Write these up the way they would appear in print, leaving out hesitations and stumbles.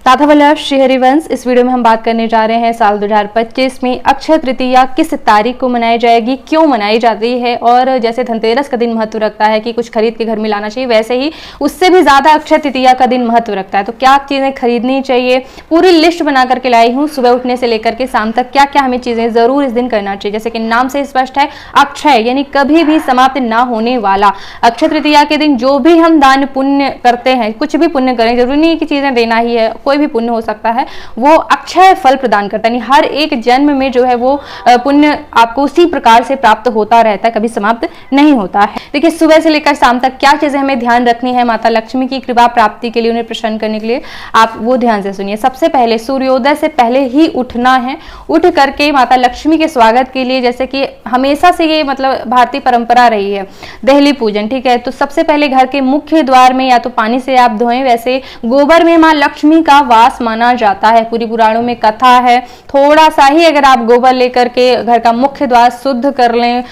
राधा वल्लभ श्री हरिवंश। इस वीडियो में हम बात करने जा रहे हैं साल 2025 में अक्षय तृतीया किस तारीख को मनाई जाएगी, क्यों मनाई जाती है। और जैसे धनतेरस का दिन महत्व रखता है कि कुछ खरीद के घर में लाना चाहिए, वैसे ही उससे भी ज्यादा अक्षय तृतीया का दिन महत्व रखता है। तो क्या चीजें खरीदनी चाहिए, पूरी लिस्ट बना करके लाई हूँ। सुबह उठने से लेकर के शाम तक क्या क्या हमें चीजें जरूर इस दिन करना चाहिए। जैसे कि नाम से स्पष्ट है, अक्षय यानी कभी भी समाप्त ना होने वाला। अक्षय तृतीया के दिन जो भी हम दान पुण्य करते हैं, कुछ भी पुण्य करें, जरूरी नहीं कि चीजें देना ही है, कोई भी पुण्य हो सकता है, वो अक्षय फल प्रदान करता है। हर एक जन्म में जो है वो पुण्य आपको उसी प्रकार से प्राप्त होता रहता है, कभी समाप्त नहीं होता है। देखिए, सुबह से लेकर शाम तक क्या चीजें हमें ध्यान रखनी है माता लक्ष्मी की कृपा प्राप्ति के लिए, उन्हें प्रसन्न करने के लिए, आप वो ध्यान से सुनिए। सबसे पहले सूर्योदय से पहले ही उठना है। उठ करके माता लक्ष्मी के स्वागत के लिए, जैसे कि हमेशा से ये मतलब भारतीय परंपरा रही है, दहली पूजन, ठीक है। तो सबसे पहले घर के मुख्य द्वार में या तो पानी से आप धोएं, वैसे गोबर में माँ लक्ष्मी का वास माना जाता है। पूरी पुराणों में कथा है। थोड़ा सा ही अगर आप गोबर लेकर के घर का मुख्य द्वार शुद्ध कर लें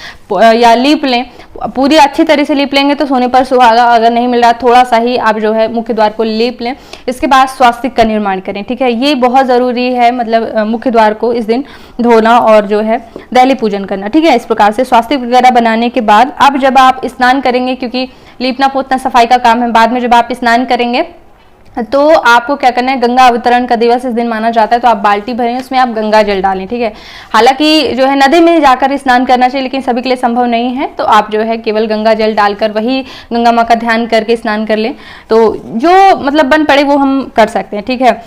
या लीप लें, पूरी अच्छी तरह से लीप लेंगे तो सोने पर सुहागा। अगर नहीं मिल रहा, थोड़ा सा ही आप जो है मुख्य द्वार को लीप लें। इसके बाद स्वास्तिक का निर्माण करें, ठीक है। ये बहुत जरूरी है, मतलब मुख्य द्वार को इस दिन धोना और जो है दहली पूजन करना, ठीक है। इस प्रकार से स्वास्तिक वगैरह बनाने के बाद अब जब आप स्नान करेंगे, क्योंकि लीपना पोतना सफाई का काम है, बाद में जब आप स्नान करेंगे तो आपको क्या करना है, गंगा अवतरण का दिवस इस दिन माना जाता है। तो आप बाल्टी भरें, उसमें आप गंगा जल डालें, ठीक है। हालांकि जो है नदी में जाकर स्नान करना चाहिए, लेकिन सभी के लिए संभव नहीं है, तो आप जो है केवल गंगा जल डालकर वही गंगा माँ का ध्यान करके स्नान कर लें। तो जो मतलब बन पड़े वो हम कर सकते हैं, ठीक है।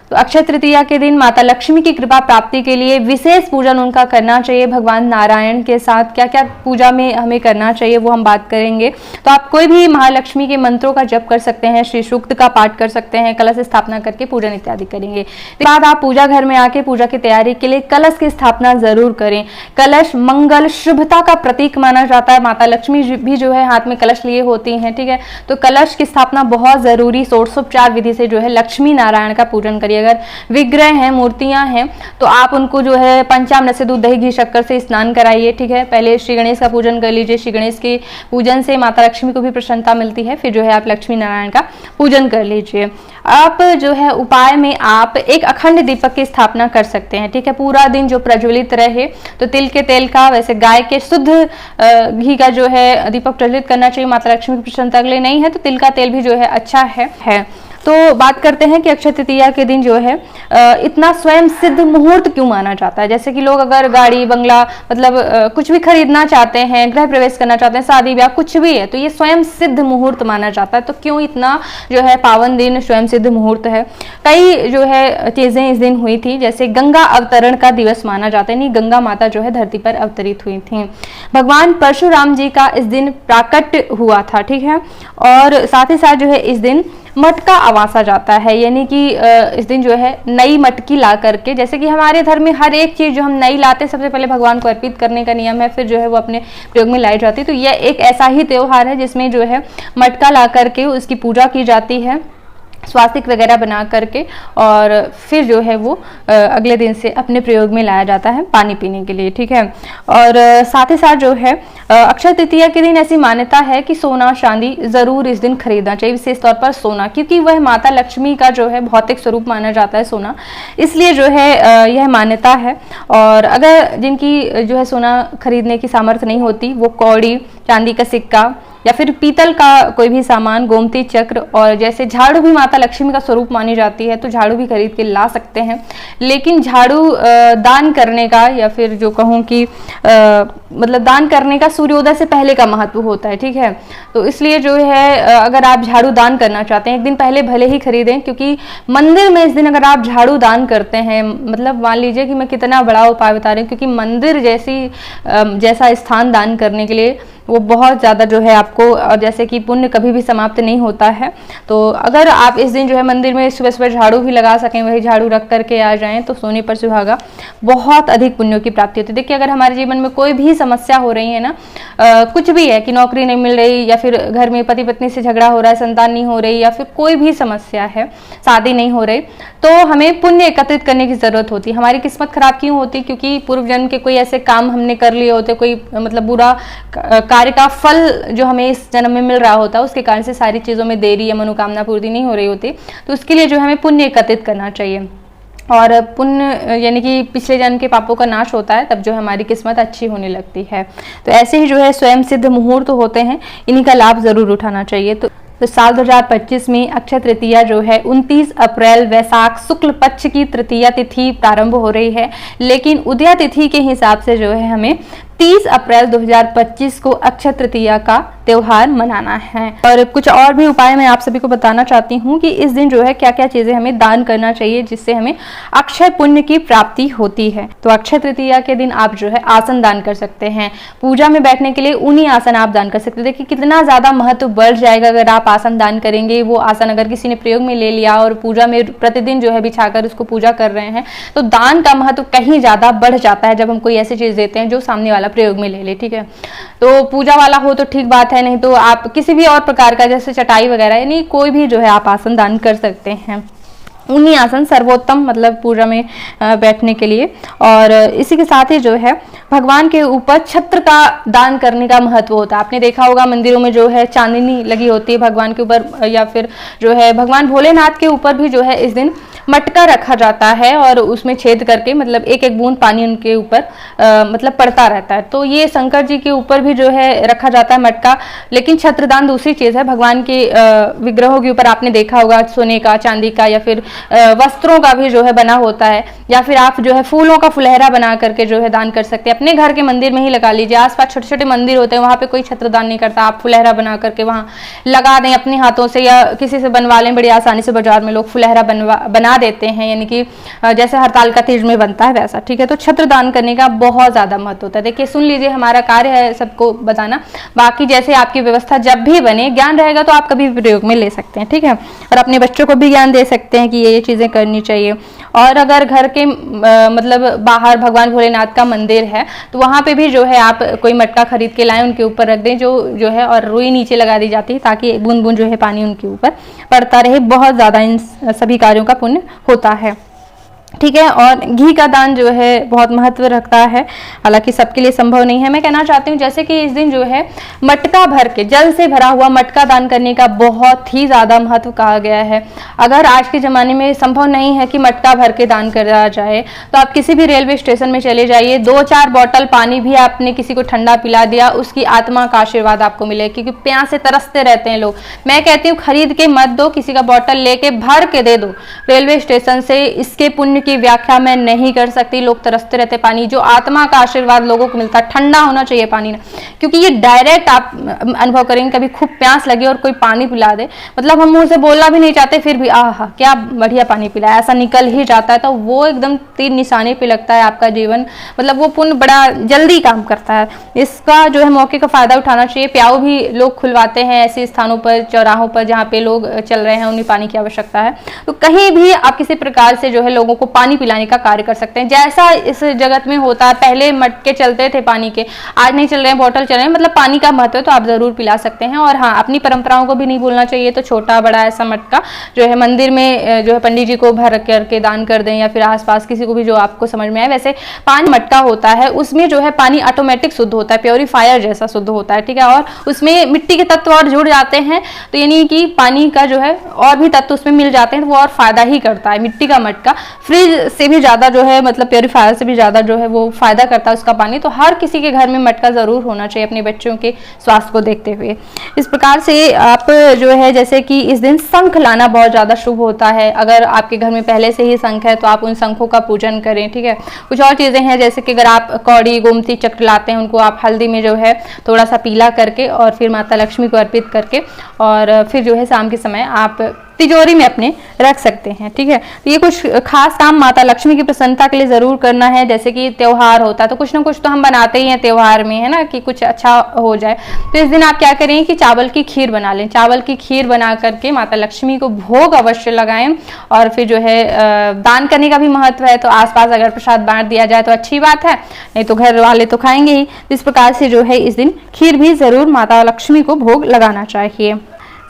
तो अक्षय तृतीया के दिन माता लक्ष्मी की कृपा प्राप्ति के लिए विशेष पूजन उनका करना चाहिए। भगवान नारायण के साथ क्या क्या पूजा में हमें करना चाहिए वो हम बात करेंगे। तो आप कोई भी महालक्ष्मी के मंत्रों का जप कर सकते हैं, श्री सूक्त का पाठ कर सकते हैं, कलश स्थापना करके पूजन इत्यादि करेंगे। इसके बाद आप पूजा घर में आके पूजा की तैयारी के लिए कलश की स्थापना जरूर करें। कलश मंगल शुभता का प्रतीक माना जाता है। माता लक्ष्मी भी जो है हाथ में कलश लिए होती हैं, ठीक है। तो कलश की स्थापना बहुत जरूरी, षोडशोपचार विधि से जो है लक्ष्मी नारायण का पूजन करिए। अगर विग्रह हैं, मूर्तियां हैं, तो आप उनको जो है पंचामृत से दूध दही घी शक्कर से स्नान कराइए, ठीक है। पहले श्री गणेश का पूजन कर लीजिए। श्री गणेश के पूजन से माता लक्ष्मी को भी प्रसन्नता मिलती है। फिर जो है आप लक्ष्मी नारायण का पूजन कर लीजिए। आप जो है उपाय में आप एक अखंड दीपक की स्थापना कर सकते हैं, ठीक है। पूरा दिन जो प्रज्वलित रहे, तो तिल के तेल का, वैसे गाय के शुद्ध घी का जो है दीपक प्रज्वलित करना चाहिए माता लक्ष्मी की प्रसन्नता के लिए। नहीं है तो तिल का तेल भी जो है अच्छा है। तो बात करते हैं कि अक्षय तृतीया के दिन जो है इतना स्वयं सिद्ध मुहूर्त क्यों माना जाता है। जैसे कि लोग अगर गाड़ी बंगला मतलब कुछ भी खरीदना चाहते हैं, गृह प्रवेश करना चाहते हैं, शादी ब्याह कुछ भी है, तो ये स्वयं सिद्ध मुहूर्त माना जाता है। तो क्यों इतना जो है पावन दिन स्वयं सिद्ध मुहूर्त है। कई जो है चीजें इस दिन हुई थी, जैसे गंगा अवतरण का दिवस माना जाता है। गंगा माता जो है धरती पर अवतरित हुई थी। भगवान परशुराम जी का इस दिन प्राकट्य हुआ था, ठीक है। और साथ ही साथ जो है इस दिन मटका आवासा जाता है, यानी कि इस दिन जो है नई मटकी ला करके, जैसे कि हमारे धर्म में हर एक चीज जो हम नई लाते हैं सबसे पहले भगवान को अर्पित करने का नियम है, फिर जो है वो अपने प्रयोग में लाई जाती है। तो यह एक ऐसा ही त्योहार है जिसमें जो है मटका ला करके उसकी पूजा की जाती है, स्वास्तिक वगैरह बना करके, और फिर जो है वो अगले दिन से अपने प्रयोग में लाया जाता है पानी पीने के लिए, ठीक है। और साथ ही साथ जो है अक्षय तृतीया के दिन ऐसी मान्यता है कि सोना चांदी जरूर इस दिन खरीदना चाहिए, विशेष तौर पर सोना, क्योंकि वह माता लक्ष्मी का जो है भौतिक स्वरूप माना जाता है सोना, इसलिए जो है यह मान्यता है। और अगर जिनकी जो है सोना खरीदने की सामर्थ्य नहीं होती, वो कौड़ी, चांदी का सिक्का या फिर पीतल का कोई भी सामान, गोमती चक्र, और जैसे झाड़ू भी माता लक्ष्मी का स्वरूप मानी जाती है, तो झाड़ू भी खरीद के ला सकते हैं। लेकिन झाड़ू दान करने का, या फिर जो कहूँ कि मतलब दान करने का सूर्योदय से पहले का महत्व होता है, ठीक है। तो इसलिए जो है अगर आप झाड़ू दान करना चाहते हैं, एक दिन पहले भले ही खरीदें, क्योंकि मंदिर में इस दिन अगर आप झाड़ू दान करते हैं, मतलब मान लीजिए कि मैं कितना बड़ा उपाय बता रही हूँ, क्योंकि मंदिर जैसा स्थान दान करने के लिए वो बहुत ज़्यादा जो है आपको, जैसे कि पुण्य कभी भी समाप्त नहीं होता है। तो अगर आप इस दिन जो है मंदिर में सुबह सुबह झाड़ू भी लगा सकें, वही झाड़ू रख करके आ जाएं, तो सोने पर सुहागा, बहुत अधिक पुण्यों की प्राप्ति होती है। देखिए, अगर हमारे जीवन में कोई भी समस्या हो रही है ना, कुछ भी है कि नौकरी नहीं मिल रही, या फिर घर में पति पत्नी से झगड़ा हो रहा है, संतान नहीं हो रही, या फिर कोई भी समस्या है, शादी नहीं हो रही, तो हमें पुण्य एकत्रित करने की जरूरत होती है। हमारी किस्मत खराब क्यों होती? क्योंकि पूर्व जन्म के कोई ऐसे काम हमने कर लिए होते, कोई मतलब बुरा कार्य का फल जो हमें इस जन्म में मिल रहा होता है उसके कारण से सारी चीज़ों में देरी या मनोकामना पूर्ति नहीं हो रही होती, तो उसके लिए जो हमें पुण्य एकत्रित करना चाहिए। और पुण्य यानी कि पिछले जन्म के पापों का नाश होता है, तब जो हमारी किस्मत अच्छी होने लगती है। तो ऐसे ही जो है स्वयं सिद्ध मुहूर्त होते हैं, इन्हीं का लाभ जरूर उठाना चाहिए। तो साल 2025 में अक्षय तृतीया जो है 29 अप्रैल वैशाख शुक्ल पक्ष की तृतीया तिथि प्रारंभ हो रही है, लेकिन उदया तिथि के हिसाब से जो है हमें 30 अप्रैल 2025 को अक्षय तृतीया का त्योहार मनाना है। और कुछ और भी उपाय मैं आप सभी को बताना चाहती हूँ कि इस दिन जो है क्या क्या चीजें हमें दान करना चाहिए जिससे हमें अक्षय पुण्य की प्राप्ति होती है। तो अक्षय तृतीया के दिन आप जो है आसन दान कर सकते हैं। पूजा में बैठने के लिए ऊनी आसन आप दान कर सकते हैं। देखिए कितना ज्यादा महत्व बढ़ जाएगा अगर आप आसन दान करेंगे। वो आसन अगर किसी ने प्रयोग में ले लिया और पूजा में प्रतिदिन जो है बिछाकर उसको पूजा कर रहे हैं, तो दान का महत्व कहीं ज्यादा बढ़ जाता है जब हम कोई ऐसी चीज देते हैं जो सामने वाला प्रयोग में ले ले। ठीक है, तो पूजा वाला हो तो ठीक बात है, नहीं तो आप किसी भी और प्रकार का जैसे चटाई वगैरह यानी कोई भी जो है आप आसन दान कर सकते हैं। ऊनी आसन सर्वोत्तम मतलब पूजा में बैठने के लिए। और इसी के साथ ही जो है भगवान के ऊपर छत्र का दान करने का महत्व होता है। आपने देखा होगा मंदिरों में जो है चांदनी लगी होती है भगवान के ऊपर, या फिर जो है भगवान भोलेनाथ के ऊपर भी जो है इस दिन मटका रखा जाता है और उसमें छेद करके मतलब एक एक बूंद पानी उनके ऊपर मतलब पड़ता रहता है। तो ये शंकर जी के ऊपर भी जो है रखा जाता है मटका। लेकिन छत्रदान दूसरी चीज है, भगवान के विग्रहों के ऊपर आपने देखा होगा सोने का, चांदी का या फिर वस्त्रों का भी जो है बना होता है, या फिर आप जो है फूलों का फुलहरा बना करके जो है दान कर सकते हैं। अपने घर के मंदिर में ही लगा लीजिए, आसपास छोटे छोटे मंदिर होते हैं वहां पे कोई छत्रदान नहीं करता, आप फुलहरा बना करके वहां लगा दें अपने हाथों से या किसी से बनवा लें। बड़ी आसानी से बाजार में लोग फुलहरा बना देते हैं, यानी कि जैसे हड़ताल का तीज में बनता है वैसा। ठीक है, तो छत्र दान करने का बहुत ज्यादा महत्व होता है। देखिए सुन लीजिए, हमारा कार्य है सबको बताना, बाकी जैसे आपकी व्यवस्था जब भी बने, ज्ञान रहेगा तो आप कभी भी प्रयोग में ले सकते हैं। ठीक है, और अपने बच्चों को भी ज्ञान दे सकते हैं कि ये चीजें करनी चाहिए। और अगर घर के मतलब बाहर भगवान भोलेनाथ का मंदिर है तो वहां पे भी जो है आप कोई मटका खरीद के लाएं, उनके ऊपर रख दें जो है, और रुई नीचे लगा दी जाती है ताकि बूंद बूंद जो है पानी उनके ऊपर पड़ता रहे। बहुत ज्यादा इन सभी कार्यों का पुण्य होता है। ठीक है, और घी का दान जो है बहुत महत्व रखता है, हालांकि सबके लिए संभव नहीं है। मैं कहना चाहती हूँ जैसे कि इस दिन जो है मटका भर के, जल से भरा हुआ मटका दान करने का बहुत ही ज्यादा महत्व कहा गया है। अगर आज के जमाने में संभव नहीं है कि मटका भर के दान करा जाए, तो आप किसी भी रेलवे स्टेशन में चले जाइए, 2-4 बॉटल पानी भी आपने किसी को ठंडा पिला दिया, उसकी आत्मा का आशीर्वाद आपको मिले, क्योंकि प्यास से तरसते रहते हैं लोग। मैं कहती हूँ खरीद के मत दो, किसी का बॉटल लेके भर के दे दो रेलवे स्टेशन से। इसके पुण्य की व्याख्या मैं नहीं कर सकती। लोग तरसते रहते पानी, जो आत्मा का आशीर्वाद लोगों को मिलता है, ठंडा होना चाहिए पानी ना, क्योंकि ये डायरेक्ट आप अनुभव करेंगे। कभी खूब प्यास लगे और कोई पानी पिला दे, मतलब हम मुंह से बोलना भी नहीं चाहते, फिर भी आहा क्या बढ़िया पानी पिलाया, ऐसा निकल ही जाता है। तो वो एकदम तीर निशाने पे लगता है आपका जीवन, मतलब वो पुण्य बड़ा जल्दी काम करता है। इसका जो है मौके का फायदा उठाना चाहिए। प्याऊ भी लोग खुलवाते हैं ऐसे स्थानों पर, चौराहों पर जहाँ पे लोग चल रहे हैं, उन्हें पानी की आवश्यकता है। तो कहीं भी आप किसी प्रकार से जो है लोगों को पानी पिलाने का कार्य कर सकते हैं। जैसा इस जगत में होता है, पहले मटके चलते थे पानी के, आज नहीं चल रहे हैं, बॉटल चल रहे हैं, मतलब पानी का महत्व है तो आप जरूर पिला सकते हैं। और हाँ, अपनी परंपराओं को भी नहीं भूलना चाहिए। तो छोटा बड़ा ऐसा मटका जो है मंदिर में जो है पंडित जी को भर करके दान कर दें, या फिर आसपास किसी को भी जो आपको समझ में आए। वैसे पानी मटका होता है, उसमें जो है पानी ऑटोमेटिक शुद्ध होता है, प्योरीफायर जैसा शुद्ध होता है। ठीक है, और उसमें मिट्टी के तत्व और जुड़ जाते हैं, तो यानी कि पानी का जो है और भी तत्व उसमें मिल जाते हैं, तो वो और फायदा ही करता है। मिट्टी का मटका फ्रिज से भी ज्यादा जो है, मतलब प्योरीफायर से भी ज्यादा जो है वो फायदा करता है उसका पानी। तो हर किसी के घर में मटका जरूर होना चाहिए अपने बच्चों के स्वास्थ्य को देखते हुए। इस प्रकार से आप जो है जैसे कि इस दिन शंख लाना बहुत ज्यादा शुभ होता है। अगर आपके घर में पहले से ही शंख है तो आप उन शंखों का पूजन करें। ठीक है, कुछ और चीजें हैं जैसे कि अगर आप कौड़ी गोमती चक्र लाते हैं, उनको आप हल्दी में जो है थोड़ा सा पीला करके और फिर माता लक्ष्मी को अर्पित करके, और फिर जो है शाम के समय आप तिजोरी में अपने रख सकते हैं। ठीक है, तो ये कुछ खास काम माता लक्ष्मी की प्रसन्नता के लिए जरूर करना है। जैसे कि त्योहार होता है तो कुछ ना कुछ तो हम बनाते ही हैं त्योहार में, है ना, कि कुछ अच्छा हो जाए। तो इस दिन आप क्या करें कि चावल की खीर बना लें। चावल की खीर बना करके माता लक्ष्मी को भोग अवश्य लगाएं, और फिर जो है दान करने का भी महत्व है। तो आसपास अगर प्रसाद बांट दिया जाए तो अच्छी बात है, नहीं तो घर वाले तो खाएंगे ही। इस प्रकार से जो है इस दिन खीर भी जरूर माता लक्ष्मी को भोग लगाना चाहिए।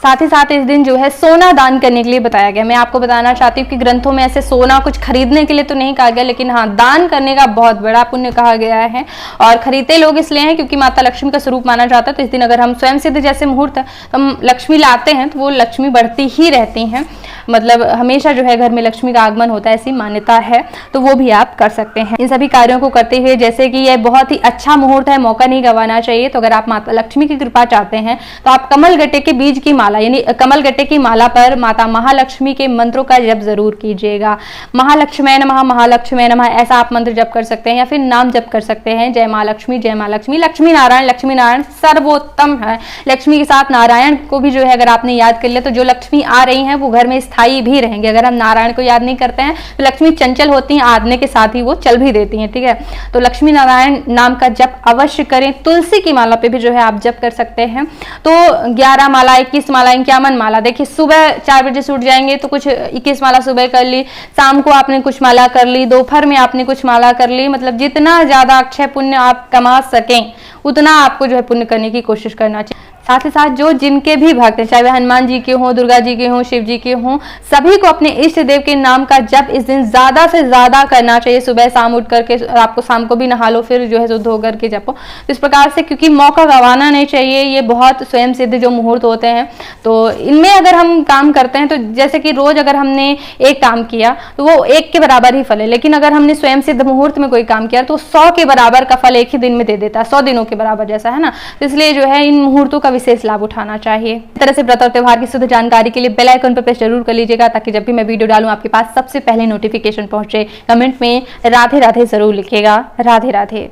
साथ ही साथ इस दिन जो है सोना दान करने के लिए बताया गया। मैं आपको बताना चाहती हूँ कि ग्रंथों में ऐसे सोना कुछ खरीदने के लिए तो नहीं कहा गया, लेकिन हाँ दान करने का बहुत बड़ा पुण्य कहा गया है। और खरीदते लोग इसलिए हैं क्योंकि माता लक्ष्मी का स्वरूप माना जाता है। तो इस दिन अगर हम स्वयं सिद्ध जैसे मुहूर्त हम लक्ष्मी लाते हैं तो वो लक्ष्मी बढ़ती ही रहती हैं, मतलब हमेशा जो है घर में लक्ष्मी का आगमन होता है, ऐसी मान्यता है। तो वो भी आप कर सकते हैं। इन सभी कार्यों को करते हुए, जैसे कि यह बहुत ही अच्छा मुहूर्त है, मौका नहीं गंवाना चाहिए। तो अगर आप माता लक्ष्मी की कृपा चाहते हैं तो आप कमल गट्टे के बीज की माला यानी कमल गट्टे की माला पर माता महालक्ष्मी के मंत्रों का जप जरूर कीजिएगा। महालक्ष्मी नमः, महालक्ष्मी नमः, ऐसा आप मंत्र जप कर सकते हैं या फिर नाम जप कर सकते हैं। जय मां लक्ष्मी, जय मां लक्ष्मी, लक्ष्मी नारायण सर्वोत्तम है। लक्ष्मी के साथ नारायण को भी जो है अगर आपने याद कर लिया तो जो लक्ष्मी आ रही हैं वो घर में स्थायी भी रहेंगे। अगर हम नारायण को याद नहीं करते हैं तो लक्ष्मी चंचल होती हैं, आने के साथ ही वो चल भी देती हैं, ठीक है। तो लक्ष्मी नारायण नाम का जप अवश्य करें। तुलसी की माला पे भी जो है आप जप कर सकते हैं। तो 11 माला, 21 माला, 51 माला, देखिए सुबह 4 बजे से उठ जाएंगे तो कुछ 21 माला सुबह कर ली, शाम को आपने कुछ माला कर ली, दोपहर में आपने कुछ माला कर ली। मतलब जितना ज्यादा अक्षय पुण्य आप कमा सकें उतना आपको जो है पुण्य करने की कोशिश करना चाहिए। साथ ही साथ जो जिनके भी भक्त हैं, चाहे वह हनुमान जी के हों, दुर्गा जी के हों, शिव जी के हों, सभी को अपने इष्ट देव के नाम का जप इस दिन ज्यादा से ज्यादा करना चाहिए। सुबह शाम उठ करके, आपको शाम को भी नहा लो, फिर जो है शुद्ध होकर के जपो। तो इस प्रकार से, क्योंकि मौका गंवाना नहीं चाहिए, ये बहुत स्वयं सिद्ध जो मुहूर्त होते हैं। तो इनमें अगर हम काम करते हैं तो जैसे कि रोज अगर हमने एक काम किया तो वो 1 के बराबर ही फल है, लेकिन अगर हमने स्वयं सिद्ध मुहूर्त में कोई काम किया तो 100 के बराबर का फल एक ही दिन में दे देता है, 100 दिनों के बराबर जैसा, है ना। तो इसलिए जो है इन मुहूर्तों का विशेष लाभ उठाना चाहिए। इस तरह से व्रत और त्योहार की शुद्ध जानकारी के लिए बेल आइकन पर प्रेस जरूर कर लीजिएगा ताकि जब भी मैं वीडियो डालूं आपके पास सबसे पहले नोटिफिकेशन पहुंचे। कमेंट में राधे राधे जरूर लिखिएगा। राधे राधे।